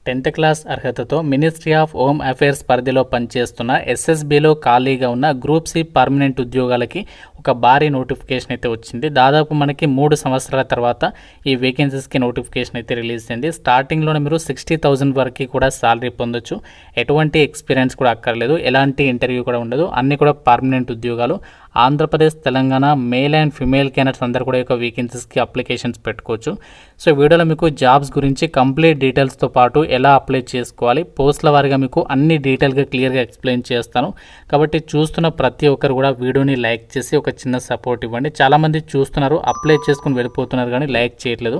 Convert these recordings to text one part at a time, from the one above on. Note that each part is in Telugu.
10th క్లాస్ అర్హతతో మినిస్ట్రీ ఆఫ్ హోమ్ అఫైర్స్ పరిధిలో పనిచేస్తున్న ఎస్ఎస్బిలో ఖాళీగా ఉన్న గ్రూప్ సి పర్మనెంట్ ఉద్యోగాలకి ఒక భారీ నోటిఫికేషన్ అయితే వచ్చింది. దాదాపు మనకి 3 సంవత్సరాల తర్వాత ఈ వేకెన్సీస్కి నోటిఫికేషన్ అయితే రిలీజ్ అయింది. స్టార్టింగ్లోనే మీరు 60,000 వరకు కూడా శాలరీ పొందొచ్చు. ఎటువంటి ఎక్స్పీరియన్స్ కూడా అక్కర్లేదు, ఎలాంటి ఇంటర్వ్యూ కూడా ఉండదు. అన్నీ కూడా పర్మనెంట్ ఉద్యోగాలు. Andhra Pradesh, Telangana male and female candidates అందరూ కూడా యొక్క వేకెన్సీస్కి అప్లికేషన్స్ పెట్టుకోవచ్చు. సో వీడియోలో మీకు జాబ్స్ గురించి కంప్లీట్ డీటెయిల్స్తో పాటు ఎలా అప్లై చేసుకోవాలి, పోస్టుల వారిగా మీకు అన్ని డీటెయిల్గా క్లియర్గా ఎక్స్ప్లెయిన్ చేస్తాను. కాబట్టి చూస్తున్న ప్రతి ఒక్కరు కూడా వీడియోని లైక్ చేసి ఒక చిన్న సపోర్ట్ ఇవ్వండి. చాలామంది చూస్తున్నారు, అప్లై చేసుకుని వెళ్ళిపోతున్నారు కానీ లైక్ చేయట్లేదు.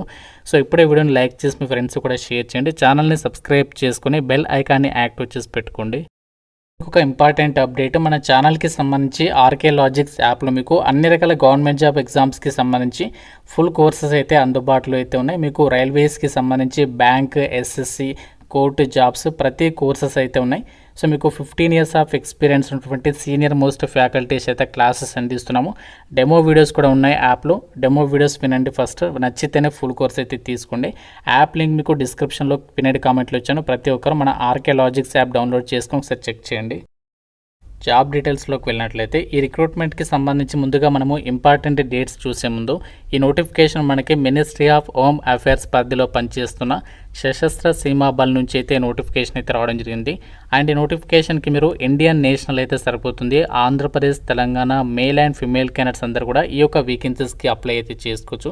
సో ఇప్పుడే వీడియోని లైక్ చేసి మీ ఫ్రెండ్స్ కూడా షేర్ చేయండి. ఛానల్ని సబ్స్క్రైబ్ చేసుకుని బెల్ ఐకాన్ని యాక్టివ్ చేసి పెట్టుకోండి. ఒక ఇంపార్టెంట్ అప్డేట్, మన ఛానల్కి సంబంధించి ఆర్కే లాజిక్స్ యాప్లో మీకు అన్ని రకాల గవర్నమెంట్ జాబ్ ఎగ్జామ్స్కి సంబంధించి ఫుల్ కోర్సెస్ అయితే అందుబాటులో అయితే ఉన్నాయి. మీకు రైల్వేస్కి సంబంధించి బ్యాంక్, ఎస్ఎస్సి, కోర్టు జాబ్స్ ప్రతి కోర్సెస్ అయితే ఉన్నాయి. సో మీకు 15 years ఆఫ్ ఎక్స్పీరియన్స్ ఉన్నటువంటి సీనియర్ మోస్ట్ ఫ్యాకల్టీస్ అయితే క్లాసెస్ అందిస్తున్నాము. డెమో వీడియోస్ కూడా ఉన్నాయి యాప్లో. డెమో వీడియోస్ వినండి ఫస్ట్, నచ్చితేనే ఫుల్ కోర్స్ అయితే తీసుకోండి. యాప్ లింక్ మీకు డిస్క్రిప్షన్లో పిన్నెడ్ కామెంట్లో ఇచ్చాను. ప్రతి ఒక్కరు మన ఆర్కే లాజిక్స్ యాప్ డౌన్లోడ్ చేసుకొని ఒకసారి చెక్ చేయండి. జాబ్ డీటెయిల్స్లోకి వెళ్ళినట్లయితే ఈ రిక్రూట్మెంట్కి సంబంధించి ముందుగా మనము ఇంపార్టెంట్ డేట్స్ చూసే ముందు ఈ నోటిఫికేషన్ మనకి మినిస్ట్రీ ఆఫ్ హోమ్ అఫైర్స్ పరిధిలో పనిచేస్తున్న సశస్త్ర సీమా బల్ నుంచి అయితే నోటిఫికేషన్ అయితే రావడం జరిగింది. అండ్ ఈ నోటిఫికేషన్కి మీరు ఇండియన్ నేషనల్ అయితే సరిపోతుంది. Andhra Pradesh, Telangana male and female candidates అందరూ కూడా ఈ యొక్క వేకెన్సీస్కి అప్లై అయితే చేసుకోవచ్చు.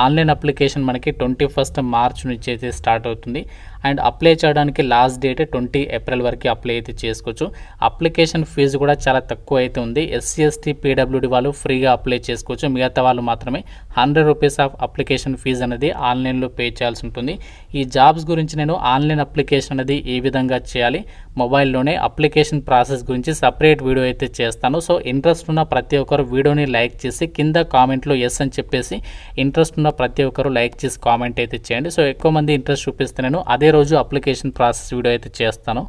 ఆన్లైన్ అప్లికేషన్ మనకి 21st March నుంచి అయితే స్టార్ట్ అవుతుంది. అండ్ అప్లై చేయడానికి లాస్ట్ డేట్ 20 April వరకు అప్లై అయితే చేసుకోవచ్చు. అప్లికేషన్ ఫీజు కూడా చాలా తక్కువ అయితే ఉంది. ఎస్సీ, ఎస్టీ, పీడబ్ల్యూడి వాళ్ళు ఫ్రీగా అప్లై చేసుకోవచ్చు. మిగతా వాళ్ళు మాత్రమే 100 రూపీస్ ఆఫ్ అప్లికేషన్ ఫీజు అనేది ఆన్లైన్లో పే చేయాల్సి ఉంటుంది. ఈ జాబ్స్ గురించి నేను ఆన్లైన్ అప్లికేషన్ అనేది ఏ విధంగా చేయాలి, మొబైల్లోనే అప్లికేషన్ ప్రాసెస్ గురించి సపరేట్ వీడియో అయితే చేస్తాను. సో ఇంట్రెస్ట్ ఉన్న ప్రతి ఒక్కరు వీడియోని లైక్ చేసి కింద కామెంట్లో ఎస్ అని చెప్పేసి ఇంట్రెస్ట్ ఉన్న ప్రతి ఒక్కరు లైక్ చేసి కామెంట్ అయితే చేయండి. సో ఎక్కువ మంది ఇంట్రెస్ట్ చూపిస్తే నేను అదే రోజు అప్లికేషన్ ప్రాసెస్ వీడియో అయితే చేస్తాను.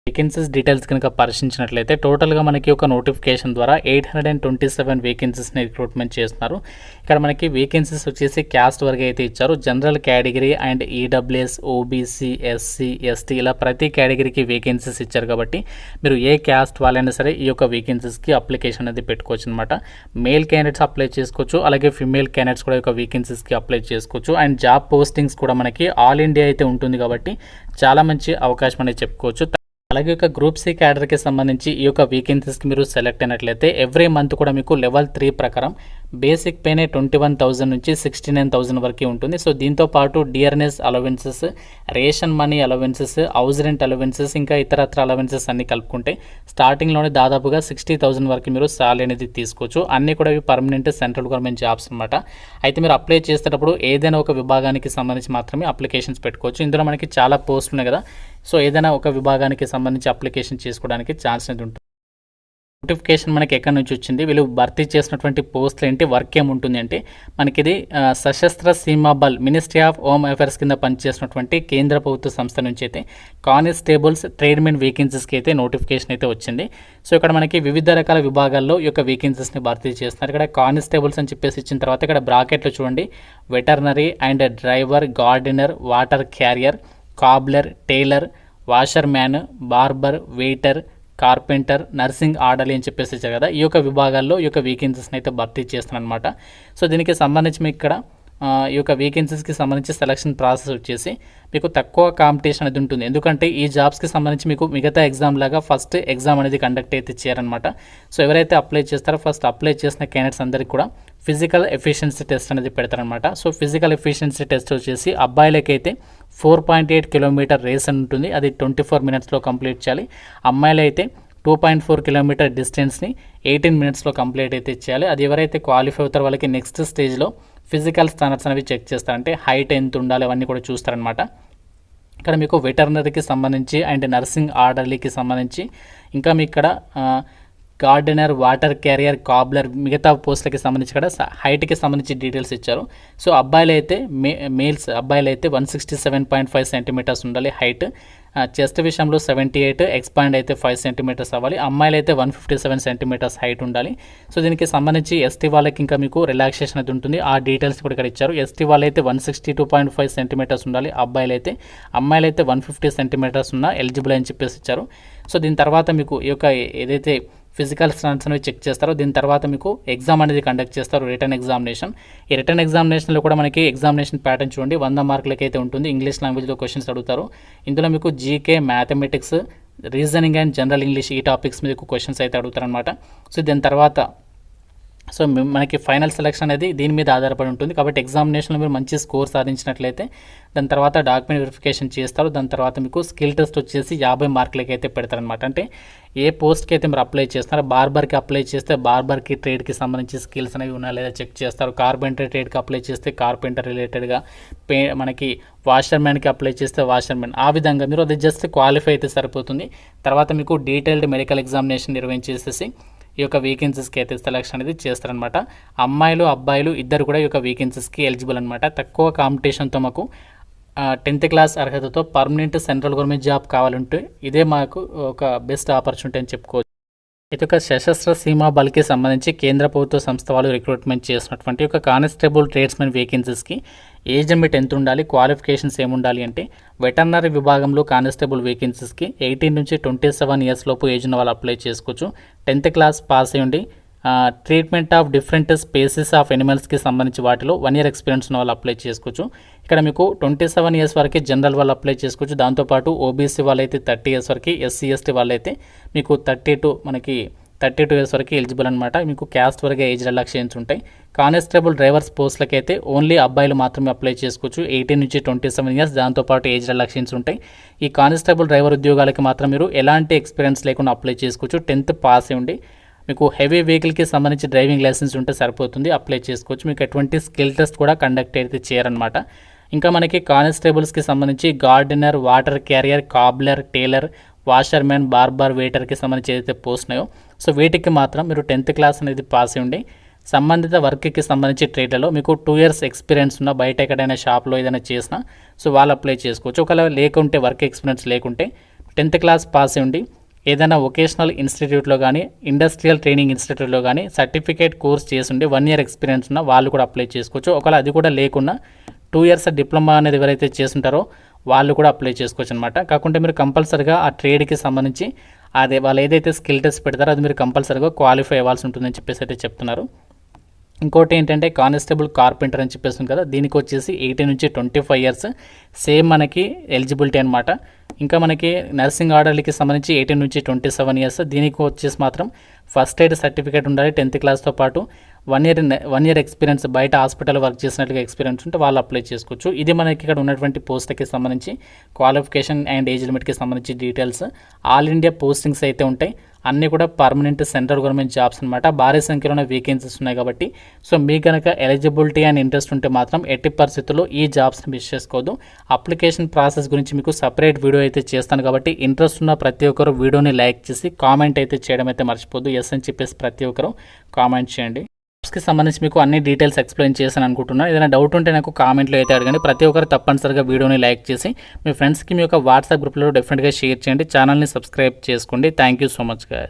వేకెన్సీస్ డీటెయిల్స్ కనుక పరిశీలించినట్లయితే టోటల్గా మనకి ఒక నోటిఫికేషన్ ద్వారా 827 వేకెన్సీస్ని రిక్రూట్మెంట్ చేస్తున్నారు. ఇక్కడ మనకి వేకెన్సీస్ వచ్చేసి క్యాస్ట్ వరకు అయితే ఇచ్చారు. General category and EWS, OBC, SC, ST ఇలా ప్రతి కేటగిరీకి వేకెన్సీస్ ఇచ్చారు. కాబట్టి మీరు ఏ క్యాస్ట్ వాళ్ళైనా సరే ఈ యొక్క వేకెన్సీస్కి అప్లికేషన్ అనేది పెట్టుకోవచ్చు అనమాట. మేల్ క్యాండిడేట్స్ అప్లై చేసుకోవచ్చు, అలాగే ఫిమేల్ క్యాండిడేట్స్ కూడా ఈ యొక్క వేకెన్సీస్కి అప్లై చేసుకోవచ్చు. అండ్ జాబ్ పోస్టింగ్స్ కూడా మనకి ఆల్ ఇండియా అయితే ఉంటుంది కాబట్టి చాలా మంచి అవకాశం అనేది చెప్పుకోవచ్చు. అలాగే ఒక గ్రూప్ సి క్యాడర్కి సంబంధించి ఈ యొక్క వేకెన్సీస్కి మీరు సెలెక్ట్ అయినట్లయితే ఎవ్రీ మంత్ కూడా మీకు లెవెల్ 3 ప్రకారం బేసిక్ పేనే 21,000 నుంచి 69,000 వరకు ఉంటుంది. సో దీంతో పాటు dearness allowances, ration money allowances, house rent allowances, ఇంకా ఇతరత్ర అలవెన్సెస్ అన్ని కలుపుకుంటే స్టార్టింగ్లోనే దాదాపుగా 60,000 వరకు మీరు సాలరీ అనేది తీసుకోవచ్చు. అన్నీ కూడా ఇవి పర్మనెంట్ సెంట్రల్ గవర్నమెంట్ జాబ్స్ అనమాట. అయితే మీరు అప్లై చేసేటప్పుడు ఏదైనా ఒక విభాగానికి సంబంధించి మాత్రమే అప్లికేషన్స్ పెట్టుకోవచ్చు. ఇందులో మనకి చాలా పోస్టులు ఉన్నాయి కదా, సో ఏదైనా ఒక విభాగానికి సంబంధించి అప్లికేషన్ చేసుకోవడానికి ఛాన్స్ అనేది ఉంటుంది. నోటిఫికేషన్ మనకి ఎక్కడి నుంచి వచ్చింది, వీళ్ళు భర్తీ చేసినటువంటి పోస్టులు ఏంటి, వర్క్ ఏముంటుంది అంటే మనకి ఇది సశస్త్ర సీమా బల్ మినిస్ట్రీ ఆఫ్ హోమ్ అఫైర్స్ కింద పనిచేసినటువంటి కేంద్ర ప్రభుత్వ సంస్థ నుంచి అయితే కానిస్టేబుల్స్, ట్రేడ్మెన్ వేకెన్సీస్కి అయితే నోటిఫికేషన్ అయితే వచ్చింది. సో ఇక్కడ మనకి వివిధ రకాల విభాగాల్లో ఈ యొక్క వేకెన్సీస్ని భర్తీ చేస్తున్నారు. ఇక్కడ కానిస్టేబుల్స్ అని చెప్పేసి ఇచ్చిన తర్వాత ఇక్కడ బ్రాకెట్లో చూడండి, veterinary and driver, gardener, water carrier, cobbler, tailor, washer man, barber, waiter, carpenter, nursing orderly అని చెప్పేసి ఇచ్చారు కదా. ఈ యొక్క విభాగాల్లో ఈ యొక్క వేకెన్సీస్ని అయితే భర్తీ చేస్తున్నాను అనమాట. సో దీనికి సంబంధించి మీకు ఇక్కడ ఈ యొక్క వేకెన్సీస్కి సంబంధించి సెలక్షన్ ప్రాసెస్ వచ్చేసి మీకు తక్కువ కాంపిటీషన్ అనేది ఉంటుంది. ఎందుకంటే ఈ జాబ్స్కి సంబంధించి మీకు మిగతా ఎగ్జామ్ లాగా ఫస్ట్ ఎగ్జామ్ అనేది కండక్ట్ అయితే చేయారనమాట. సో ఎవరైతే అప్లై చేస్తారో ఫస్ట్ అప్లై చేసిన క్యాండిడేట్స్ అందరికీ కూడా ఫిజికల్ ఎఫిషియన్సీ టెస్ట్ అనేది పెడతారనమాట. సో ఫిజికల్ ఎఫిషియన్సీ టెస్ట్ వచ్చేసి అబ్బాయిలకైతే 4.8 కిలోమీటర్ రేస్ అని ఉంటుంది, అది 24 minutesలో కంప్లీట్ చేయాలి. అమ్మాయిలు అయితే 2.4 కిలోమీటర్ డిస్టెన్స్ని 18 minutesలో కంప్లీట్ అయితే చేయాలి. అది ఎవరైతే క్వాలిఫై అవుతారో వాళ్ళకి నెక్స్ట్ స్టేజ్లో ఫిజికల్ స్టాండర్డ్స్ అనేవి చెక్ చేస్తారంటే హైట్ ఎంత ఉండాలి అవన్నీ కూడా చూస్తారనమాట. ఇక్కడ మీకు వెటర్నరీకి సంబంధించి అండ్ నర్సింగ్ ఆర్డర్లీకి సంబంధించి ఇంకా మీ ఇక్కడ గార్డెనర్, వాటర్ క్యారియర్, కాబ్లర్ మిగతా పోస్టులకి సంబంధించి కూడా హైట్కి సంబంధించి డీటెయిల్స్ ఇచ్చారు. సో అబ్బాయిలు అయితే మేల్స్ అబ్బాయిలు అయితే 167.5 centimeters ఉండాలి హైట్. చెస్ట్ విషయంలో 78, ఎక్స్పాండ్ అయితే 5 సెంటీమీటర్స్ అవ్వాలి. అమ్మాయిలు అయితే 157 సెంటీమీటర్స్ హైట్ ఉండాలి. సో దీనికి సంబంధించి ఎస్టీ వాళ్ళకి ఇంకా మీకు రిలాక్సేషన్ అయితే ఉంటుంది. ఆ డీటెయిల్స్ కూడా ఇక్కడ ఇచ్చారు. ఎస్టీ వాళ్ళైతే 162.5 సెంటీమీటర్స్ ఉండాలి. అమ్మాయిలైతే 150 సెంటీమీటర్స్ ఉన్న ఎలిజిబుల్ అని చెప్పేసి ఇచ్చారు. సో దీని తర్వాత మీకు ఈ యొక్క ఏదైతే ఫిజికల్ స్టాండ్స్ అనేవి చెక్ చేస్తారో దీని తర్వాత మీకు ఎగ్జామ్ అనేది కండక్ట్ చేస్తారు, రిటర్న్ ఎగ్జామినేషన్. ఈ రిటర్న్ ఎగ్జామినేషన్లో కూడా మనకి ఎగ్జామినేషన్ ప్యాటర్న్ చూడండి, 100 మార్కులకి అయితే ఉంటుంది. ఇంగ్లీష్ లాంగ్వేజ్లో క్వశ్చన్స్ అడుగుతారు. ఇందులో మీకు GK, mathematics, reasoning and general English ఈ టాపిక్స్ మీద క్వశ్చన్స్ అయితే అడుగుతారనమాట. సో దీని తర్వాత మనకి ఫైనల్ సెలక్షన్ అనేది దీని మీద ఆధారపడి ఉంటుంది. కాబట్టి ఎగ్జామినేషన్లో మీరు మంచి స్కోర్ సాధించినట్లయితే దాని తర్వాత డాక్యుమెంట్ వెరిఫికేషన్ చేస్తారు. దాని తర్వాత మీకు స్కిల్ టెస్ట్ వచ్చేసి 50 మార్కులకి అయితే పెడతారనమాట. అంటే ఏ పోస్ట్కి అయితే మీరు అప్లై చేస్తున్నారో, బార్బర్కి అప్లై చేస్తే బార్బర్కి ట్రేడ్కి సంబంధించి స్కిల్స్ అనేవి ఉన్నాయా లేదా చెక్ చేస్తారు. కార్పెంటర్ ట్రేడ్కి అప్లై చేస్తే కార్పెంటర్ రిలేటెడ్గా, మనకి వాషర్మ్యాన్కి అప్లై చేస్తే వాషర్మ్యాన్, ఆ విధంగా మీరు అది జస్ట్ క్వాలిఫై అయితే సరిపోతుంది. తర్వాత మీకు డీటెయిల్డ్ మెడికల్ ఎగ్జామినేషన్ నిర్వహించేసేసి ఈ యొక్క వేకెన్సీస్కి అయితే సెలక్షన్ అనేది చేస్తారనమాట. అమ్మాయిలు అబ్బాయిలు ఇద్దరు కూడా ఈ యొక్క వేకెన్సీస్కి ఎలిజిబుల్ అనమాట. తక్కువ కాంపిటీషన్తో మాకు 10th క్లాస్ అర్హతతో పర్మనెంట్ సెంట్రల్ గవర్నమెంట్ జాబ్ కావాలంటే ఇదే మాకు ఒక బెస్ట్ ఆపర్చునిటీ అని చెప్పుకోవచ్చు. ఇది ఒక సశస్త్ర సీమా బల్కి సంబంధించి కేంద్ర ప్రభుత్వ సంస్థ వాళ్ళు రిక్రూట్మెంట్ చేసినటువంటి ఒక కానిస్టేబుల్ ట్రేడ్స్మెన్ వేకెన్సీస్కి ఏజ్ లిమిట్ ఎంత ఉండాలి, క్వాలిఫికేషన్స్ ఏముండాలి అంటే వెటర్నరీ విభాగంలో కానిస్టేబుల్ వేకెన్సీస్కి 18 నుంచి 27 ఇయర్స్ లోపు ఏజ్ ఉన్న వాళ్ళు అప్లై చేసుకోవచ్చు. 10th క్లాస్ పాస్ అయ్యి ఉండి treatment of different spaces of ఎనిమల్స్కి సంబంధించి వాటిలో 1 year ఎక్స్పీరియన్స్ ఉన్న వాళ్ళు అప్లై చేసుకోవచ్చు. ఇక్కడ మీకు 27 ఇయర్స్ వరకు జనరల్ వాళ్ళు అప్లై చేసుకోవచ్చు. దాంతోపాటు ఓబీసీ వాళ్ళైతే 30 ఇయర్స్ వరకు, ఎస్సీ ఎస్టీ వాళ్ళైతే మీకు 32 ఇయర్స్ వరకు ఎలిజిబుల్ అనమాట. మీకు క్యాస్ట్ వరకు ఏజ్ రిలాక్సేషన్స్ ఉంటాయి. కానిస్టేబుల్ డ్రైవర్స్ పోస్టులకి అయితే ఓన్లీ అబ్బాయిలు మాత్రమే అప్లై చేసుకోవచ్చు, 18 నుంచి 27 ఇయర్స్. దాంతోపాటు ఏజ్ రిలాక్సేషన్స్ ఉంటాయి. ఈ కానిస్టేబుల్ డ్రైవర్ ఉద్యోగాలకి మాత్రం మీరు ఎలాంటి ఎక్స్పీరియన్స్ లేకుండా అప్లై చేసుకోవచ్చు. 10th పాస్ అయి ఉండి మీకు హెవీ వెహికల్కి సంబంధించి డ్రైవింగ్ లైసెన్స్ ఉంటే సరిపోతుంది, అప్లై చేసుకోవచ్చు. మీకు ఎటువంటి స్కిల్ టెస్ట్ కూడా కండక్ట్ అయితే చేయరనమాట. ఇంకా మనకి కానిస్టేబుల్స్కి సంబంధించి gardener, water carrier, cobbler, tailor, washermen, barber, వెయిటర్కి సంబంధించి ఏదైతే పోస్ట్ ఉన్నాయో సో వీటికి మాత్రం మీరు 10th క్లాస్ అనేది పాస్ అయి ఉండి సంబంధిత వర్క్కి సంబంధించి ట్రేడ్లలో మీకు 2 years ఎక్స్పీరియన్స్ ఉన్న, బయట ఎక్కడైనా షాప్లో ఏదైనా చేసినా సో వాళ్ళు అప్లై చేసుకోవచ్చు. ఒకవేళ లేకుంటే వర్క్ ఎక్స్పీరియన్స్ లేకుంటే 10th క్లాస్ పాస్ అయి ఉండి ఏదైనా వొకేషనల్ ఇన్స్టిట్యూట్లో కానీ, ఇండస్ట్రియల్ ట్రైనింగ్ ఇన్స్టిట్యూట్లో కానీ సర్టిఫికేట్ కోర్స్ చేసి 1 year ఎక్స్పీరియన్స్ ఉన్న వాళ్ళు కూడా అప్లై చేసుకోవచ్చు. ఒకవేళ అది కూడా లేకున్నా 2 years డిప్లొమా అనేది ఎవరైతే చేస్తుంటారో వాళ్ళు కూడా అప్లై చేసుకోవచ్చు అనమాట. కాకుంటే మీరు కంపల్సరీగా ఆ ట్రేడ్కి సంబంధించి అదే వాళ్ళు ఏదైతే స్కిల్ టెస్ట్ పెడతారో అది మీరు కంపల్సరీగా క్వాలిఫై అవ్వాల్సి ఉంటుందని చెప్పేసి అయితే చెప్తున్నారు. ఇంకోటి ఏంటంటే కానిస్టేబుల్ కార్పెంటర్ అని చెప్పేస్తుంది కదా, దీనికి వచ్చేసి 18 నుంచి 25 ఇయర్స్ సేమ్ మనకి ఎలిజిబిలిటీ అనమాట. ఇంకా మనకి నర్సింగ్ ఆర్డర్లకి సంబంధించి 18 నుంచి 27 ఇయర్స్, దీనికి వచ్చేసి మాత్రం ఫస్ట్ ఎయిడ్ సర్టిఫికేట్ ఉండాలి. 10th క్లాస్తో పాటు 1 year ఎక్స్పీరియన్స్, బయట హాస్పిటల్ వర్క్ చేసినట్టుగా ఎక్స్పీరియన్స్ ఉంటే వాళ్ళు అప్లై చేసుకోవచ్చు. ఇది మనకి ఇక్కడ ఉన్నటువంటి పోస్ట్కి సంబంధించి క్వాలిఫికేషన్ అండ్ ఏజ్ లిమిట్కి సంబంధించి డీటెయిల్స్. ఆల్ ఇండియా పోస్టింగ్స్ అయితే ఉంటాయి, అన్నీ కూడా పర్మనెంట్ సెంట్రల్ గవర్నమెంట్ జాబ్స్ అనమాట. భారీ సంఖ్యలోనే వేకెన్సీస్ ఉన్నాయి కాబట్టి సో మీకు కనుక ఎలిజిబిలిటీ అండ్ ఇంట్రెస్ట్ ఉంటే మాత్రం ఎట్టి పరిస్థితుల్లో ఈ జాబ్స్ని మిస్ చేసుకోవద్దు. అప్లికేషన్ ప్రాసెస్ గురించి మీకు సపరేట్ వీడియో అయితే చేస్తాను కాబట్టి ఇంట్రెస్ట్ ఉన్న ప్రతి ఒక్కరు వీడియోని లైక్ చేసి కామెంట్ అయితే చేయడం అయితే మర్చిపోద్దు. ఎస్ అని చెప్పేసి ప్రతి ఒక్కరు కామెంట్ చేయండి. జాబ్స్కి సంబంధించి మీకు అన్ని డీటెయిల్స్ ఎక్స్ప్లెయిన్ చేశాను అనుకుంటున్నాను. ఏదైనా డౌట్ ఉంటే నాకు కామెంట్లో అయితే అడగండి. ప్రతి ఒక్కరు తప్పనిసరిగా వీడియోని లైక్ చేసి మీ ఫ్రెండ్స్కి మీ యొక్క వాట్సాప్ గ్రూప్లో డెఫినెట్గా షేర్ చేయండి. ఛానల్ని సబ్స్క్రైబ్ చేసుకోండి. Thank you so much guys.